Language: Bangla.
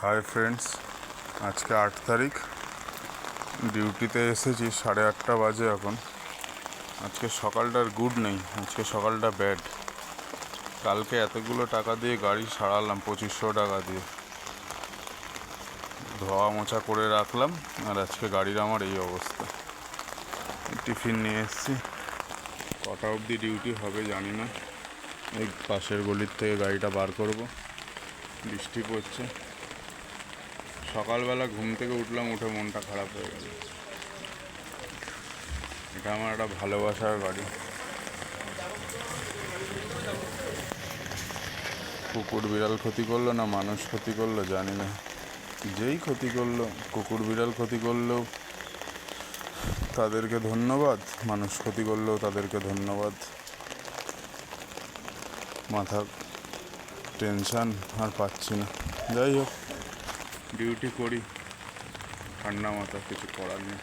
হাই ফ্রেন্ডস, আজকে 8 তারিখ। ডিউটিতে এসেছি 8:30 বাজে এখন। আজকে সকালটার গুড নেই, আজকে সকালটা ব্যাড। কালকে এতগুলো টাকা দিয়ে গাড়ি সারালাম, 2500 টাকা দিয়ে ধোয়া মোছা করে রাখলাম, আর আজকে গাড়ির আমার এই অবস্থা। টিফিন নিয়ে এসেছি, কটা অবধি ডিউটি হবে জানি না। এই পাশের গলির থেকে গাড়িটা বার করব, বৃষ্টি পড়ছে। সকালবেলা ঘুম থেকে উঠলাম, উঠে মনটা খারাপ হয়ে গেল। এটা আমার একটা ভালোবাসার গাড়ি। কুকুর বিড়াল ক্ষতি করলো না মানুষ ক্ষতি করলো জানি না, যেই ক্ষতি করলো, কুকুর বিড়াল ক্ষতি করলেও তাদেরকে ধন্যবাদ, মানুষ ক্ষতি করলেও তাদেরকে ধন্যবাদ। মাথা টেনশান আর পাচ্ছি না। যাই হোক, ডিউটি করি, ঠান্ডা মাথা, কিছু করার নেই।